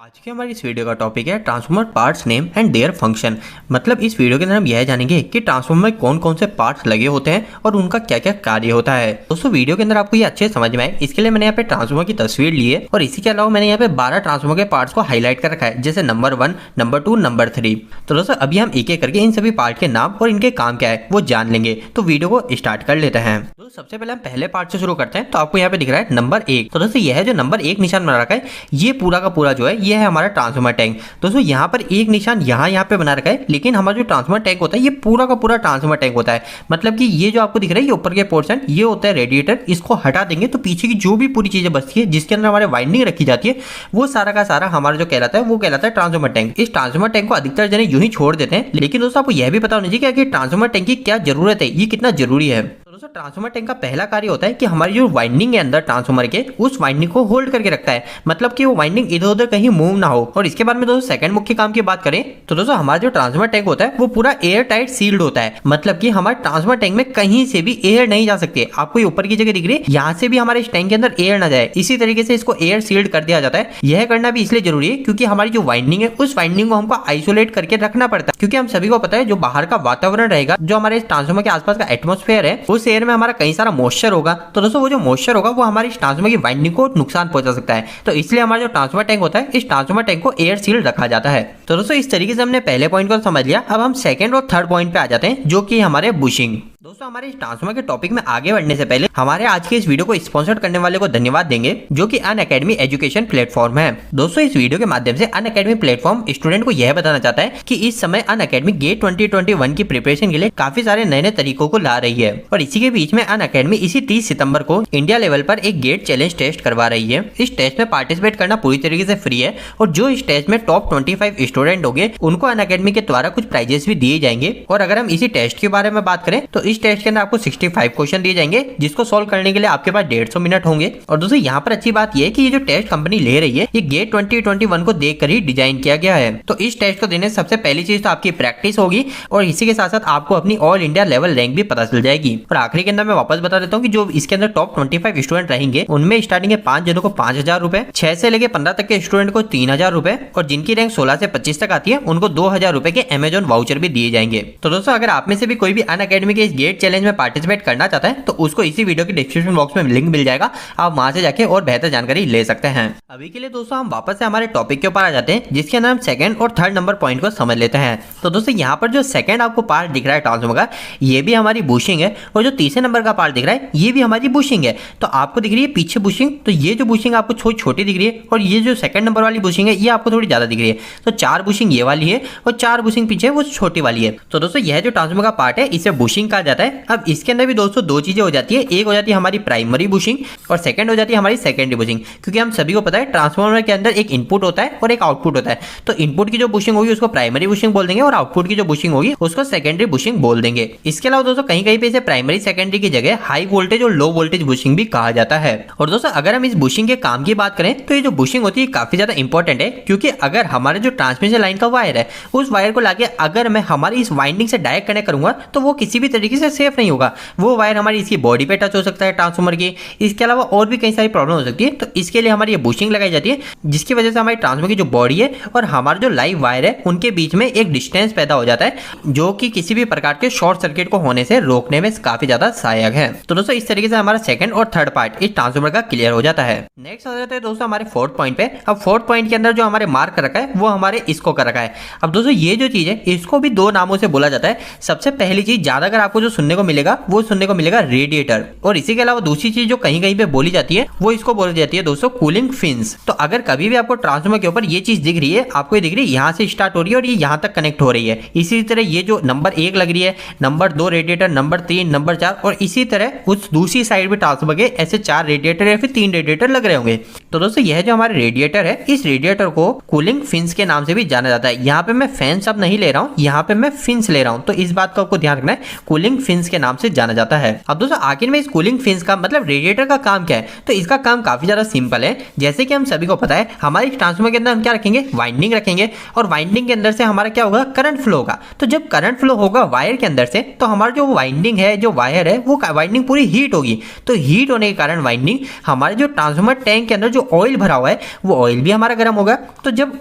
आज की हमारी इस वीडियो का टॉपिक है transformer parts name and their function. मतलब इस वीडियो के अंदर हम यह जानेंगे कि ट्रांसफॉर्मर में कौन कौन से पार्ट्स लगे होते हैं और उनका क्या क्या कार्य होता है। दोस्तों वीडियो के अंदर आपको ये अच्छे समझ में आए इसके लिए मैंने यहाँ पे ट्रांसफॉर्मर की तस्वीर ली है और इसी के अलावा मैंने यहाँ पे 12 ट्रांसफॉर्मर के पार्ट्स को हाईलाइट कर रखा है, जैसे नंबर 1, नंबर 2, नंबर 3। तो दोस्तों अभी हम एक एक करके इन सभी पार्ट के नाम और इनके काम क्या है वो जान लेंगे। तो वीडियो को स्टार्ट कर लेते हैं। तो सबसे पहले हम पहले पार्ट से शुरू करते हैं। तो आपको यहाँ पे दिख रहा है नंबर 1। तो दोस्तों यह जो नंबर 1 निशान बना रखा है ये पूरा का पूरा जो है ये है हमारा ट्रांसफॉर्मर टैंक। दोस्तों यहाँ पर एक निशान यहाँ पे बना रखा है, लेकिन हमारा जो ट्रांसफॉर्मर टैंक होता है ये पूरा का पूरा ट्रांसफॉर्मर टैंक होता है। मतलब कि ये जो आपको दिख रहा है ये ऊपर के पोर्शन ये होता है रेडिएटर। इसको हटा देंगे तो पीछे की जो भी पूरी चीजें बचती है जिसके अंदर हमारे वाइंडिंग रखी जाती है वो सारा का सारा हमारा जो कहलाता है वो कहलाता है ट्रांसफॉर्मर टैंक। इस ट्रांसफॉर्मर टैंक को अधिकतर जने यूं ही छोड़ देते हैं, लेकिन दोस्तों आपको यह भी पता होना चाहिए कि ट्रांसफॉर्मर टैंक की क्या जरूरत है, ये कितना जरूरी है। दोस्तों ट्रांसफॉर्मर टैंक का पहला कार्य होता है कि हमारी जो वाइंडिंग है अंदर ट्रांसफॉर्मर के उस वाइंडिंग को होल्ड करके रखता है। मतलब कि वो वाइंडिंग इधर उधर कहीं मूव ना हो। और इसके बाद में दोस्तों सेकंड मुख्य काम की बात करें तो दोस्तों हमारा जो ट्रांसफॉर्मर टैंक होता है वो पूरा एयर टाइट सील्ड होता है। मतलब कि हमारे ट्रांसफॉर्मर टैंक में कहीं से भी एयर नहीं जा सकती है। आपको ये ऊपर की जगह दिख रही है, यहाँ से भी हमारे इस टैंक के अंदर एयर ना जाए, इसी तरीके से इसको एयर सील्ड कर दिया जाता है। यह करना भी इसलिए जरूरी है क्योंकि हमारी जो वाइंडिंग है उस वाइंडिंग को हमको आइसोलेट करके रखना पड़ता है। क्योंकि हम सभी को पता है जो बाहर का वातावरण रहेगा, जो हमारे ट्रांसफॉर्मर के आसपास का एटमॉस्फेयर है, उस एयर में हमारा कई सारा मॉइस्चर होगा। तो दोस्तों वो जो मॉइस्चर होगा वो हमारी ट्रांसफॉर्मर की वाइंडिंग को नुकसान पहुंचा सकता है। तो इसलिए हमारा जो ट्रांसफॉर्मर टैंक होता है इस ट्रांसफॉर्मर टैंक को एयर सील्ड रखा जाता है। तो दोस्तों इस तरीके से हमने पहले पॉइंट को समझ लिया। अब हम सेकंड और थर्ड पॉइंट पे आ जाते हैं जो कि हमारे बुशिंग। दोस्तों हमारे इस ट्रांसफॉर्मर के टॉपिक में आगे बढ़ने से पहले हमारे आज के इस वीडियो को स्पॉन्सर करने वाले को धन्यवाद देंगे जो कि अनअकैडमी एजुकेशन प्लेटफॉर्म है। दोस्तों इस वीडियो के माध्यम से अनअकैडमी प्लेटफॉर्म स्टूडेंट को यह बताना चाहता है कि इस समय अनअकैडमी गेट 2021 की प्रिपरेशन के लिए काफी सारे नए नए तरीकों को ला रही है। और इसी के बीच में अनअकैडमी इसी 30 सितंबर को इंडिया लेवल पर एक गेट चैलेंज टेस्ट करवा रही है। इस टेस्ट में पार्टिसिपेट करना पूरी तरीके से फ्री है और जो इस टेस्ट में टॉप 25 स्टूडेंट होंगे उनको अनअकैडमी के द्वारा कुछ प्राइजेस भी दिए जाएंगे। और अगर हम इसी टेस्ट के बारे में बात करें तो इस टेस्ट के अंदर आपको 65 क्वेश्चन दिए जाएंगे जिसको सॉल्व करने के लिए आपके पास 150 मिनट होंगे। और दोस्तों यहाँ पर अच्छी बात यह है कि ये जो टेस्ट कंपनी ले रही है ये गेट 2021 को देखकर ही डिजाइन किया गया है। तो इस टेस्ट को देने से सबसे पहली चीज तो आपकी प्रैक्टिस होगी और इसी के साथ साथ आपको अपनी ऑल इंडिया लेवल रैंक भी पता चल जाएगी। और आखिरी के अंदर मैं वापस बता देता हूँ कि जो इसके अंदर टॉप 25 स्टूडेंट रहेंगे उनमें स्टार्टिंग के 5 जनों को 5,000 रुपए, 6 से लेकर 15 तक के स्टूडेंट को 3,000 रुपए और जिनकी रैंक 16 से 25 तक आती है उनको 2,000 रुपए के अमेजॉन वाउचर भी दिए जाएंगे। तो दोस्तों अगर आप में से भी कोई भी अनअकैडमी के इस गेट चैलेंज में पार्टिसिपेट करना चाहता है तो उसको इसी वीडियो के डिस्क्रिप्शन बॉक्स में लिंक मिल जाएगा, आप वहां से जाके और बेहतर जानकारी ले सकते हैं। अभी के लिए दोस्तों हम वापस से हमारे टॉपिक के ऊपर आ जाते हैं जिसके अंदर हम सेकंड और थर्ड नंबर पॉइंट को समझ लेते हैं। तो दोस्तों यहाँ पर जो सेकंड आपको पार्ट दिख रहा है ट्रांसफॉर्मर का ये भी हमारी बुशिंग है और जो तीसरे नंबर का पार्ट दिख रहा है ये भी हमारी बुशिंग है। तो आपको दिख रही है पीछे बुशिंग, तो ये जो बुशिंग आपको थोड़ी छोटी दिख रही है और ये जो सेकंड नंबर वाली बुशिंग है ये आपको थोड़ी ज्यादा दिख रही है। तो 4 बुशिंग ये वाली है और 4 बुशिंग पीछे वो छोटी वाली है। तो दोस्तों यह जो ट्रांसफॉर्मर का पार्ट है इसे बुशिंग कहा जाता है। अब इसके अंदर भी दोस्तों दो चीजें हो जाती है, एक हो जाती है हमारी प्राइमरी बुशिंग और सेकंड हो जाती है हमारी सेकेंडरी बुशिंग। क्योंकि हम सभी को पता है ट्रांसफॉर्मर के अंदर एक इनपुट होता है और एक आउटपुट होता है। तो इनपुट की जो बुशिंग होगी उसको प्राइमरी बुशिंग बोल देंगे और आउटपुट की जो बुशिंग होगी उसको सेकेंडरी बुशिंग बोल देंगे। इसके अलावा दोस्तों कहीं कहीं पे इसे प्राइमरी सेकेंडरी की जगह हाई वोल्टेज और लो वोल्टेज बुशिंग भी कहा जाता है। और दोस्तों अगर हम इस बुशिंग के काम की बात करें तो ये जो बुशिंग होती है काफी ज्यादा इंपॉर्टेंट है। क्योंकि अगर हमारे जो ट्रांसमिशन लाइन का वायर है उस वायर को लाके अगर मैं हमारी इस वाइंडिंग से डायरेक्ट कनेक्ट करूंगा तो वो किसी भी तरीके से सेफ नहीं होगा। वो वायर हमारी इसकी बॉडी पे टच हो सकता है ट्रांसफॉर्मर की, इसके अलावा और भी कई सारी प्रॉब्लम हो सकती है। तो इसके लिए हमारी ये बुशिंग लगाई जाती है जिसकी वजह से हमारी ट्रांसफॉर्मर की जो बॉडी है और हमारा जो लाइव वायर है उनके बीच में एक डिस्टेंस पैदा हो जाता है जो कि किसी भी प्रकार के शॉर्ट सर्किट को होने से रोकने में काफी ज्यादा सहायक है। तो दोस्तों इस तरीके से हमारा सेकंड और थर्ड पार्ट इस ट्रांसफॉर्मर का क्लियर हो जाता है। नेक्स्ट आ जाता है दोस्तों हमारे फोर्थ पॉइंट पे। अब फोर्थ पॉइंट के अंदर जो हमारे मार्क रखा है वो हमारे इसको कर रखा है। अब दोस्तों ये जो चीज है इसको भी 2 नामों से बोला जाता है। सबसे पहली चीज ज्यादा अगर आपको जो सुनने को मिलेगा वो सुनने को मिलेगा रेडिएटर, और इसी के अलावा दूसरी चीज जो कहीं कहीं पे बोली जाती है वो इसको बोली जाती है दोस्तों कूलिंग फिन्स। तो अगर कभी भी आपको ट्रांसफॉर्मर के ऊपर ये चीज दिख रही है, आपको ये दिख रही है यहाँ से स्टार्ट हो रही है और ये यहाँ तक कनेक्ट हो रही है, इसी तरह ये जो नंबर 1 लग रही है, नंबर 2 रेडिएटर, नंबर 3, नंबर 4 और इसी तरह उस दूसरी साइड भी ट्रांसफॉर्मर के ऐसे 4 रेडिएटर या फिर 3 रेडिएटर लग रहे होंगे। तो दोस्तों यह जो हमारे रेडिएटर है इस रेडिएटर को कूलिंग फिन्स के नाम से भी जाना जाता है। यहाँ पे मैं फैन शब्द नहीं ले रहा हूँ, यहाँ पे मैं फिन्स ले रहा हूँ। तो इस बात का आपको ध्यान रखना है, कूलिंग फिन्स के नाम से जाना जाता है। अब दोस्तों आखिर में इस कूलिंग फिन्स का मतलब रेडिएटर का काम क्या है, तो इसका काम काफी ज्यादा सिंपल है। जैसे कि हम सभी को पता है हमारे ट्रांसफार्मर के अंदर हम क्या रखेंगे, वाइंडिंग रखेंगे, और वाइंडिंग के अंदर से हमारा क्या होगा, करंट फ्लो होगा। तो जब करंट फ्लो होगा वायर के अंदर से, तो हमारा जो वाइंडिंग है, जो वायर है, वो वाइंडिंग पूरी हीट होगी। तो हीट होने के कारण वाइंडिंग हमारे जो ट्रांसफार्मर टैंक के अंदर जो ऑयल भरा हुआ है, वो ऑयल भी हमारा गर्म होगा। तो जब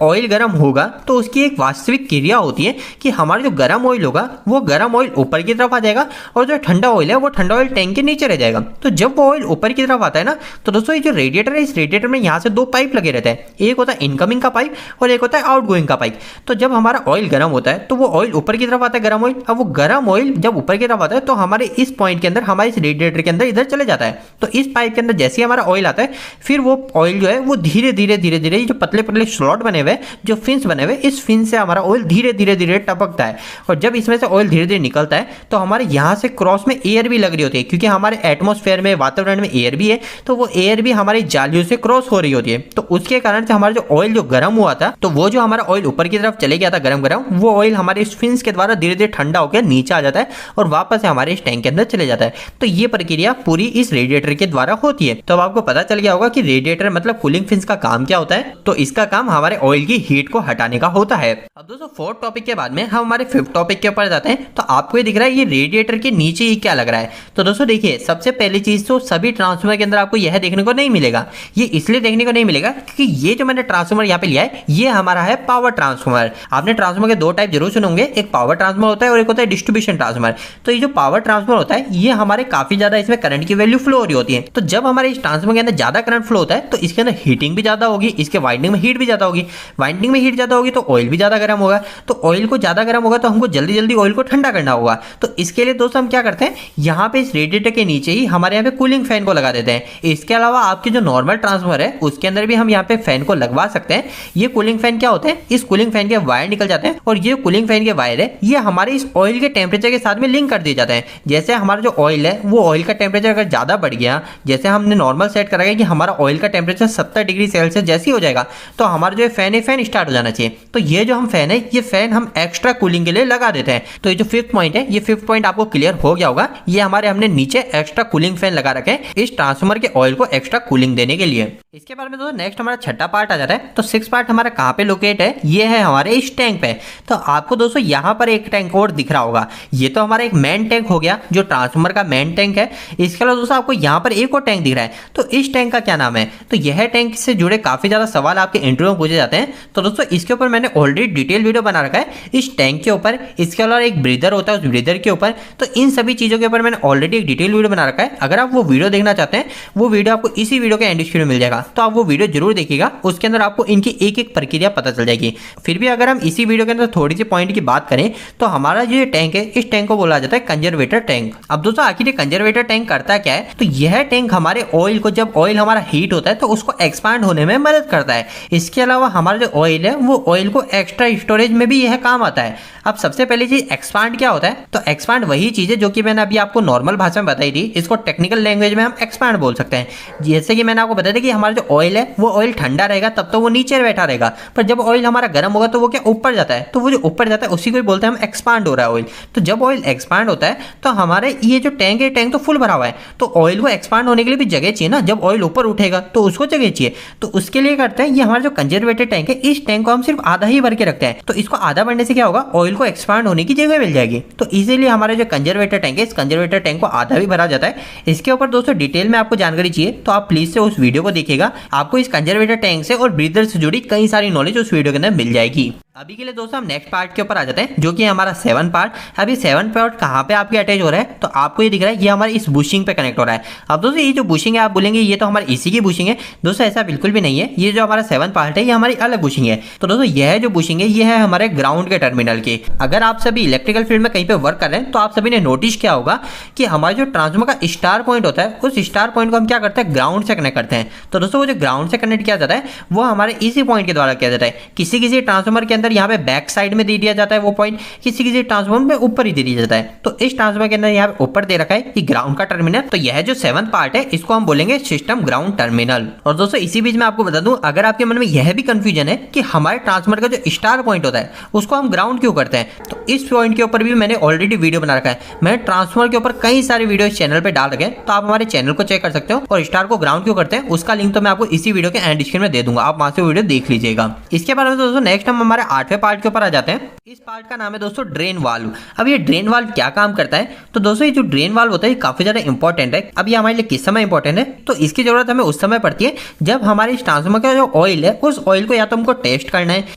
ऑयल गर्म होगा तो उसकी एक वास्तविक क्रिया होती है कि हमारा जो गर्म ऑयल होगा वो गर्म ऑयल ऊपर की तरफ आ जाएगा, और जो ठंडा ऑयल है वो ठंडा ऑयल टैंक के नीचे रह जाएगा। तो जब वो ऑयल ऊपर की तरफ आता है ना, तो दोस्तों ये जो रेडिएटर है, इस रेडिएटर में यहाँ से दो पाइप लगे रहते हैं। एक होता है इनकमिंग का पाइप और एक होता है आउटगोइंग का पाइप। तो जब हमारा ऑयल गर्म होता है तो वो ऑयल ऊपर की तरफ आता है, गर्म ऑयल। अब वो गर्म ऑयल जब ऊपर की तरफ आता है तो हमारे इस पॉइंट के अंदर, हमारे इस रेडिएटर के अंदर इधर चले जाता है। तो इस पाइप के अंदर जैसे ही हमारा ऑयल आता है, फिर वो ऑयल जो है वो धीरे धीरे धीरे धीरे जो पतले पतले स्लॉट बने हुए, जो फिन्स बने हुए, इस फिन से हमारा ऑयल धीरे धीरे धीरे टपकता है। और जब इसमें से ऑयल धीरे धीरे निकलता है तो हमारे यहाँ से क्रॉस में एयर भी लग रही होती है, क्योंकि हमारे एटमॉस्फेयर में, वातावरण में एयर भी है, तो वो एयर भी हमारी जालियों से क्रॉस हो रही होती है। तो उसके कारण से हमारा जो ऑयल जो गर्म हुआ था, तो वो जो हमारा ऑयल ऊपर की तरफ चले गया था गरम गरम, वो ऑयल हमारे इस फिन्स के द्वारा धीरे धीरे ठंडा होकर नीचे आ जाता है और वापस से हमारे इस टैंक के अंदर चले जाता है। तो ये प्रक्रिया पूरी इस रेडिएटर के द्वारा होती है। तो अब आपको पता चल गया होगा कि रेडिएटर मतलब कूलिंग फिन्स का काम क्या होता है। तो इसका काम हमारे ऑयल की हीट को हटाने का होता है। अब दोस्तों फोर्थ टॉपिक के बाद में हम हमारे फिफ्थ टॉपिक के ऊपर जाते हैं। तो आपको ये दिख रहा है ये रेडिएटर के नीचे ही क्या लग रहा है। तो दोस्तों देखिए, सबसे पहली चीज तो सभी ट्रांसफार्मर के अंदर आपको यह देखने को नहीं मिलेगा। ये इसलिए देखने को नहीं मिलेगा क्योंकि ये जो मैंने ट्रांसफार्मर यहाँ पे लिया है, ये हमारा है पावर ट्रांसफार्मर। आपने ट्रांसफार्मर के दो टाइप जरूर सुने होंगे, एक पावर ट्रांसफार्मर होता है और एक होता है डिस्ट्रीब्यूशन ट्रांसफार्मर। तो ये जो पावर ट्रांसफार्मर होता है, ये हमारे काफी ज्यादा इसमें करंट की वैल्यू फ्लो हो रही होती है। तो जब हमारे इस ट्रांसफार्मर के अंदर ज्यादा करंट फ्लो होता है तो इसके अंदर हीटिंग भी ज्यादा होगी, इसके वाइंडिंग में हीट भी ज्यादा होगी। वाइंडिंग में हीट ज्यादा होगी तो ऑयल भी ज्यादा गर्म होगा। तो ऑयल को ज्यादा गर्म होगा तो हमको जल्दी जल्दी ऑयल को ठंडा करना होगा। तो इसके लिए दोस्तों हम क्या करते हैं, यहाँ पे इस रेडिएटर के नीचे ही हमारे यहाँ पे कूलिंग फैन को लगा देते हैं। इसके अलावा आपके जो नॉर्मल ट्रांसफार्मर है उसके अंदर भी हम यहाँ पे फैन को लगवा सकते हैं। ये कूलिंग फैन क्या होते हैं, इस कूलिंग फैन के वायर निकल जाते हैं और ये कूलिंग फैन के वायर है, ये हमारे इस ऑयल के टेम्परेचर के साथ में लिंक कर दिए जाते हैं। जैसे हमारा जो ऑयल है वो ऑयल का टेम्परेचर अगर ज्यादा बढ़ गया, जैसे हमने नॉर्मल सेट करा है कि हमारा ऑयल का टेम्परेचर 70 डिग्री सेल्सियस जैसे ही हो जाएगा तो हमारा जो फैन है, फैन स्टार्ट हो जाना चाहिए। तो ये जो हम फैन है, ये फैन हम एक्स्ट्रा कूलिंग के लिए लगा देते हैं। तो ये जो फिफ्थ पॉइंट है, ये फिफ्थ पॉइंट आपको क्लियर हो गया होगा। ये हमारे हमने नीचे एक्स्ट्रा कूलिंग फैन लगा रखे हैं इस ट्रांसफार्मर के ऑयल को एक्स्ट्रा कूलिंग देने के लिए। इसके बारे में दोस्तों नेक्स्ट हमारा छठा पार्ट आ जाता है। तो सिक्स पार्ट हमारा कहाँ पे लोकेट है, ये है हमारे इस टैंक पे। तो आपको दोस्तों यहाँ पर एक टैंक और दिख रहा होगा, ये तो हमारा एक मेन टैंक हो गया जो ट्रांसफार्मर का मेन टैंक है। इसके अलावा दोस्तों आपको यहाँ पर एक और टैंक दिख रहा है। तो इस टैंक का क्या नाम है, तो यह टैंक से जुड़े काफी ज्यादा सवाल आपके इंटरव्यू में पूछे जाते हैं। तो दोस्तों इसके ऊपर मैंने ऑलरेडी डिटेल वीडियो बना रखा है इस टैंक के ऊपर। इसके अलावा एक ब्रीदर होता है, उस ब्रीदर के ऊपर। तो इन सभी चीजों के ऊपर मैंने ऑलरेडी एक डिटेल वीडियो बना रखा है। अगर आप वो वीडियो देखना चाहते हैं, वो वीडियो आपको इसी वीडियो के एंड स्क्रीन में मिल जाएगा। तो आप वो वीडियो जरूर देखिएगा, उसके अंदर आपको इनकी एक एक प्रक्रिया पता चल जाएगी। फिर भी अगर हम इसी वीडियो के अंदर थोड़ी सी पॉइंट की बात करें तो हमारा जो टैंक है, इस टैंक को बोला जाता है कंजर्वेटर टैंक। अब दोस्तों आखिर ये कंजर्वेटर टैंक करता क्या है, तो यह टैंक हमारे ऑयल को, जब ऑयल हमारा हीट होता है तो उसको एक्सपांड होने में मदद करता है। इसके अलावा हमारा जो ऑयल है वो ऑयल को एक्स्ट्रा स्टोरेज में भी यह काम आता है। अब सबसे पहली चीज एक्सपांड क्या होता है, तो एक्सपांड वही चीज है जो कि मैंने अभी आपको नॉर्मल भाषा में बताई थी। इसको टेक्निकल लैंग्वेज में हम एक्सपांड बोल सकते हैं। जैसे कि मैंने आपको बताया था कि हमारा जो ऑयल है वो ऑयल ठंडा रहेगा तब तो वो नीचे बैठा रहेगा, पर जब ऑयल हमारा गर्म होगा तो वो क्या ऊपर जाता है। तो वो जो ऊपर जाता है उसी को बोलते हैं हम एक्सपांड हो रहा है ऑयल। तो जब ऑयल एक्सपांड होता है तो हमारे ये जो टैंक है, टैंक तो फुल भरा हुआ है, तो ऑयल को एक्सपांड होने के लिए भी जगह चाहिए ना। जब ऑयल ऊपर उठेगा तो उसको जगह चाहिए, तो उसके लिए करते हैं ये हमारा जो कंजर्वेटर टैंक है, इस टैंक को हम सिर्फ आधा ही भर के रखते हैं। तो इसको आधा भरने से क्या होगा, ऑयल को एक्सपांड होने की जगह मिल जाएगी। तो इसीलिए हमारा जो कंजर्वेटर टैंक है, इस कंजर्वेटर टैंक को आधा भी भरा जाता है। इसके ऊपर दोस्तों डिटेल में आपको जानकारी चाहिए तो आप प्लीज से उस वीडियो को देखिएगा। आपको इस कंजर्वेटर टैंक से और ब्रीदर से जुड़ी कई सारी नॉलेज उस वीडियो के अंदर मिल जाएगी। अभी के लिए दोस्तों हम नेक्स्ट पार्ट के ऊपर आ जाते हैं, जो कि हमारा 7 पार्ट। अभी 7 पार्ट कहाँ पे आपके अटैच हो रहा है, तो आपको ये दिख रहा है ये हमारे इस बुशिंग पे कनेक्ट हो रहा है। अब दोस्तों ये जो बुशिंग है, आप बोलेंगे ये तो हमारी इसी की बुशिंग है। दोस्तों ऐसा बिल्कुल भी नहीं है। ये जो हमारा 7 पार्ट है ये हमारी अलग बुशिंग है। तो दोस्तों यह जो बुशिंग है ये है हमारे ग्राउंड के टर्मिनल की। अगर आप सभी इलेक्ट्रिकल फील्ड में कहीं पे वर्क कर रहे हैं तो आप सभी ने नोटिस किया होगा कि हमारा जो ट्रांसफार्मर का स्टार पॉइंट होता है, उस स्टार पॉइंट को हम क्या करते हैं, ग्राउंड से कनेक्ट करते हैं। तो दोस्तों वो जो ग्राउंड से कनेक्ट किया जाता है वो हमारे इसी पॉइंट के द्वारा किया जाता है। किसी किसी ट्रांसफार्मर के अंदर अंदर यहाँ पे बैक साइड में दे दिया जाता है वो पॉइंट, किसी किसी ट्रांसफॉर्मर में ऊपर ही दे दिया जाता है। तो इस ट्रांसफॉर्मर के अंदर यहाँ पे ऊपर दे रखा है कि ग्राउंड का टर्मिनल। तो यह जो 7th पार्ट है इसको हम बोलेंगे सिस्टम ग्राउंड टर्मिनल। और दोस्तों इसी बीच में आपको बता दूं, अगर आपके मन में यह भी कंफ्यूजन है कि हमारे ट्रांसफॉर्मर का जो स्टार पॉइंट होता है उसको हम ग्राउंड क्यों करते हैं, तो इस पॉइंट के ऊपर भी मैंने ऑलरेडी वीडियो बना रखा है। मैंने ट्रांसफॉर्मर के ऊपर कई सारे वीडियो इस चैनल पे डाल रखे हैं, तो आप हमारे चैनल को चेक कर सकते हो। और स्टार को ग्राउंड क्यों करते हैं उसका लिंक तो मैं आपको इसी वीडियो के एंड स्क्रीन में दे दूंगा, आप वहां से वीडियो देख लीजिएगा। इसके बाद में दोस्तों नेक्स्ट हम हमारे 8वें पार्ट के ऊपर आ जाते हैं। इस पार्ट का नाम है दोस्तों ड्रेन वाल्व। अब ये ड्रेन वाल्व क्या काम करता है, तो दोस्तों ये जो ड्रेन वाल्व होता है काफी ज्यादा इंपॉर्टेंट है। अब ये हमारे लिए किस समय इंपॉर्टेंट है, तो इसकी जरूरत हमें उस समय पड़ती है जब हमारे इस ट्रांसफॉर्मर का जो ऑयल है उस ऑयल को या तो हमको टेस्ट करना है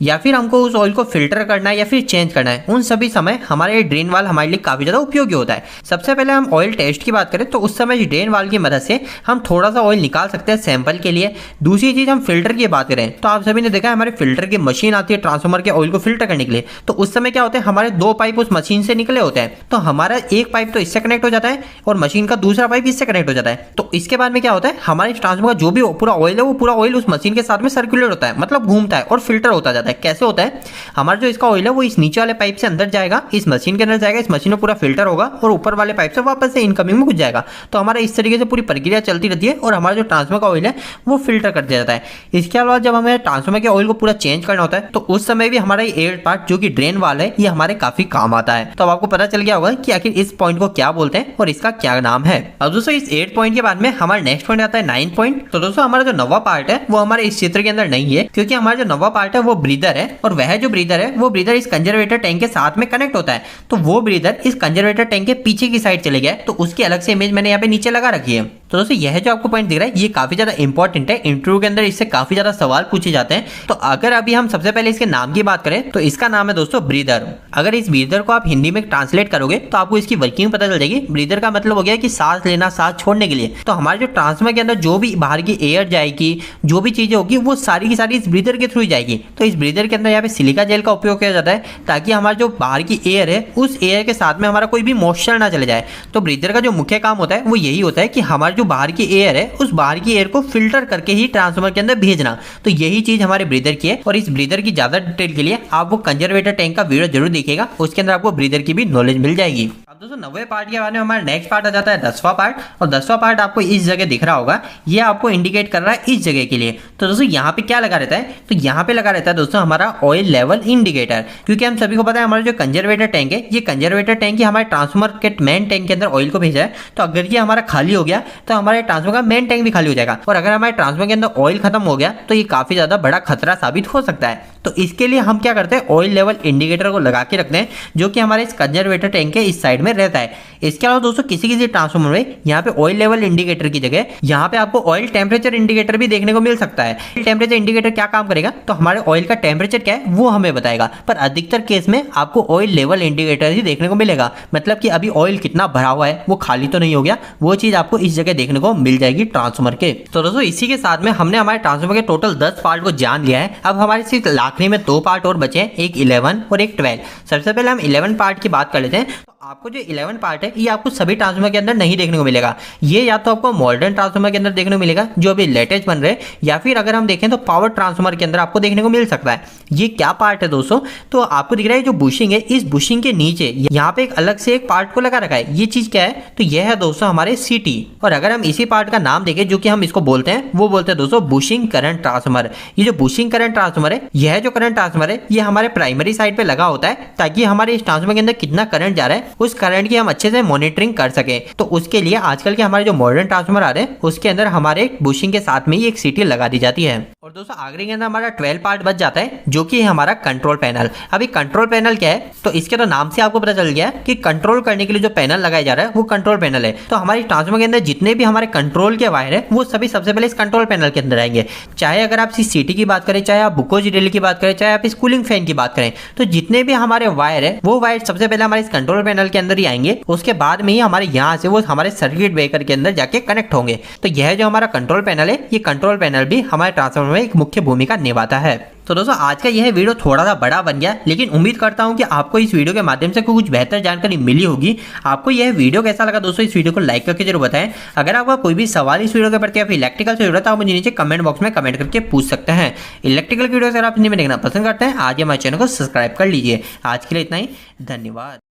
या फिर हमको उस ऑयल को फिल्टर करना है या फिर चेंज करना है। उन सभी समय हमारे ड्रेन वाल्व हमारे लिए काफी ज्यादा उपयोगी होता है। सबसे पहले हम ऑयल टेस्ट की बात करें तो उस समय ड्रेन वाल्व की मदद से हम थोड़ा सा ऑयल निकाल सकते हैं सैंपल के लिए। दूसरी चीज हम फिल्टर की बात करें तो आप सभी ने देखा है हमारे फिल्टर की मशीन आती है ट्रांसफॉर्मर के ऑयल को फिल्टर करने के लिए। तो उस समय क्या होता है, हमारे 2 पाइप उस मशीन से निकले होते हैं, तो हमारा एक पाइप तो इससे कनेक्ट हो जाता है और मशीन का दूसरा पाइप इससे कनेक्ट हो जाता है। तो इसके बाद में क्या होता है, हमारे ट्रांसफॉर्मर का जो भी पूरा ऑयल है वो पूरा ऑयल उस मशीन के साथ में सर्कुलेट होता है, मतलब घूमता है और फिल्टर होता जाता है। कैसे होता है, हमारा जो इसका ऑयल है वो इस नीचे वाले पाइप से अंदर जाएगा, इस मशीन के अंदर जाएगा, इस मशीन में पूरा फिल्टर होगा और ऊपर वाले पाइप से वापस से इनकमिंग में घुस जाएगा। तो हमारा इस तरीके से पूरी प्रक्रिया चलती रहती है और हमारा जो ट्रांसफॉर्मर का ऑयल है वो फिल्टर कर दिया जाता है। इसके अलावा जब हमें ट्रांसफॉर्मर के ऑयल को पूरा चेंज करना होता है तो उस समय भी हमारा ये 8 पार्ट जो कि ड्रेन वाल्व है ये हमारे काफी काम आता है। तो अब आपको पता चल गया होगा कि आखिर इस पॉइंट को क्या बोलते हैं और इसका क्या नाम है। अब दोस्तों इस 8 पॉइंट के बाद में हमारा नेक्स्ट पॉइंट आता है 9 पॉइंट। तो दोस्तों हमारा जो 9वां पार्ट है वो हमारे इस चित्र के अंदर नहीं है, क्योंकि हमारा जो 9वां पार्ट है वो ब्रीदर है और वह जो ब्रीदर है वो ब्रीदर इस कंजर्वेटर टैंक के साथ में कनेक्ट होता है। तो वो ब्रीदर इस कंजर्वेटर टैंक के पीछे की साइड चले गया, तो उसकी अलग से इमेज मैंने यहाँ पे नीचे लगा रखी है। तो दोस्तों यह जो आपको पॉइंट दिख रहा है ये काफी ज्यादा इंपॉर्टेंट है, इंटरव्यू के अंदर इससे काफी ज्यादा सवाल पूछे जाते हैं। तो अगर अभी हम सबसे पहले इसके नाम की बात करें तो इसका नाम है दोस्तों ब्रीदर। अगर इस ब्रीदर को आप हिंदी में ट्रांसलेट करोगे तो आपको इसकी वर्किंग पता चल जाएगी। ब्रीदर का मतलब हो गया कि सांस लेना, सांस छोड़ने के लिए। तो हमारे जो ट्रांसफॉर्मर के अंदर जो भी बाहर की एयर जाएगी, जो भी चीजें होगी वो सारी की सारी इस ब्रीदर के थ्रू जाएगी। तो इस ब्रीदर के अंदर यहाँ पे सिलिका जेल का उपयोग किया जाता है ताकि हमारा जो बाहर की एयर है उस एयर के साथ में हमारा कोई भी मॉइस्चर ना चले जाए। तो ब्रीदर का जो मुख्य काम होता है वो यही होता है कि हमारी जो बाहर की एयर है उस बाहर की एयर को फिल्टर करके ही ट्रांसफॉर्मर के अंदर भेजना। तो यही चीज हमारे ब्रीदर की है। और इस ब्रीदर की ज्यादा डिटेल के लिए आप वो कंजर्वेटर टैंक का वीडियो जरूर देखिएगा, उसके अंदर आपको ब्रीदर की भी नॉलेज मिल जाएगी। अब दोस्तों 9वें पार्ट के बाद में हमारा नेक्स्ट पार्ट आ जाता है 10वां पार्ट। और 10वां पार्ट आपको इस जगह दिख रहा होगा, ये आपको इंडिकेट कर रहा है इस जगह के लिए। तो दोस्तों यहाँ पे क्या लगा रहता है, तो यहाँ पे लगा रहता है दोस्तों हमारा ऑयल लेवल इंडिकेटर। क्योंकि हम सभी को पता है हमारा जो कंजर्वेटर टैंक है, ये कंजर्वेटर टैंक ही हमारे ट्रांसफॉर्मर के मेन टैंक के अंदर ऑयल को भेजा है। तो अगर ये हमारा खाली हो गया तो हमारे ट्रांसफॉर्मर का मेन टैंक भी खाली हो जाएगा। और अगर हमारे ट्रांसफॉर्मर के अंदर ऑयल खत्म हो गया तो ये काफी ज्यादा बड़ा खतरा साबित हो सकता है। तो इसके लिए हम क्या करते हैं, ऑयल लेवल इंडिकेटर को लगा के रखते हैं, जो कि हमारे इस कंजर्वेटर टैंक के इस साइड में रहता है। इसके अलावा दोस्तों किसी किसी ट्रांसफॉर्मर में यहाँ पे ऑयल लेवल इंडिकेटर की जगह यहाँ पे आपको ऑयल टेम्परेचर इंडिकेटर भी देखने को मिल सकता है। टेम्परेचर इंडिकेटर क्या काम करेगा, तो हमारे ऑयल का टेम्परेचर क्या है वो हमें बताएगा। पर अधिकतर केस में आपको ऑयल लेवल इंडिकेटर ही देखने को मिलेगा, मतलब कि अभी ऑयल कितना भरा हुआ है, वो खाली तो नहीं हो गया, वो चीज आपको इस जगह देखने को मिल जाएगी ट्रांसफॉर्मर के। तो दोस्तों इसी के साथ में हमने हमारे ट्रांसफॉर्मर के टोटल 10 पार्ट को जान लिया है। अब हमारे सिर्फ आखिरी में 2 पार्ट और बचे हैं, एक 11 और एक 12। सबसे पहले हम 11 पार्ट की बात कर लेते हैं। आपको जो 11 पार्ट है ये आपको सभी ट्रांसफॉर्मर के अंदर नहीं देखने को मिलेगा। ये या तो आपको मॉडर्न ट्रांसफॉर्मर के अंदर देखने को मिलेगा जो अभी लेटेस्ट बन रहे हैं, या फिर अगर हम देखें तो पावर ट्रांसफॉर्मर के अंदर आपको देखने को मिल सकता है। ये क्या पार्ट है दोस्तों, तो आपको दिख रहा है जो बुशिंग है, इस बुशिंग के नीचे यहाँ पे एक अलग से एक पार्ट को लगा रखा है। ये चीज क्या है, तो यह है दोस्तों हमारे सीटी। और अगर हम इसी पार्ट का नाम देखें जो कि हम इसको बोलते हैं, वो बोलते हैं दोस्तों बुशिंग करंट ट्रांसफॉर्मर। ये जो बुशिंग करंट ट्रांसफॉर्मर है, यह जो करंट ट्रांसफॉर्मर है ये हमारे प्राइमरी साइड पे लगा होता है, ताकि हमारे इस ट्रांसफॉर्मर के अंदर कितना करंट जा रहा है उस करंट की हम अच्छे से मॉनिटरिंग कर सके। तो उसके लिए आजकल के हमारे जो मॉडर्न ट्रांसफॉर्मर आ रहे हैं उसके अंदर हमारे बुशिंग के साथ में ही एक सीटी लगा दी जाती है। और दोस्तों आखिरी के अंदर हमारा 12 पार्ट बच जाता है, जो कि हमारा कंट्रोल पैनल। अभी कंट्रोल पैनल क्या है, तो इसके तो नाम से आपको पता चल गया कि कंट्रोल करने के लिए जो पैनल लगाया जा रहा है वो कंट्रोल पैनल है। तो हमारी ट्रांसफॉर्मर के अंदर जितने भी हमारे कंट्रोल के वायर है वो सभी सबसे पहले इस कंट्रोल पैनल के अंदर आएंगे। चाहे अगर आप इस सीटी की बात करें, चाहे आप बुकोज रिले की बात करें, चाहे आप इस कूलिंग फैन की बात करें, तो जितने भी हमारे वायर है वो वायर सबसे पहले हमारे इस कंट्रोल पैनल पैनल के अंदर ही आएंगे, उसके बाद में ही हमारे यहाँ से वो हमारे सर्किट ब्रेकर के अंदर जाके कनेक्ट होंगे। तो यह जो हमारा कंट्रोल पैनल है, ये कंट्रोल पैनल भी हमारे ट्रांसफार्मर में एक मुख्य भूमिका निभाता है। तो दोस्तों आज का यह वीडियो थोड़ा सा बड़ा बन गया, लेकिन उम्मीद करता हूं कि आपको इस वीडियो के माध्यम से कुछ बेहतर जानकारी मिली होगी। आपको यह वीडियो कैसा लगा दोस्तों, इस वीडियो को लाइक करके जरूर बताएं। अगर आपका कोई भी सवाल इस वीडियो के प्रति या फिर इलेक्ट्रिकल से जुड़ा, तो आप मुझे नीचे कमेंट बॉक्स में कमेंट करके पूछ सकते हैं। इलेक्ट्रिकल वीडियो अगर आप हिंदी में देखना पसंद करते हैं, आज हमारे चैनल को सब्सक्राइब कर लीजिए। आज के लिए इतना ही, धन्यवाद।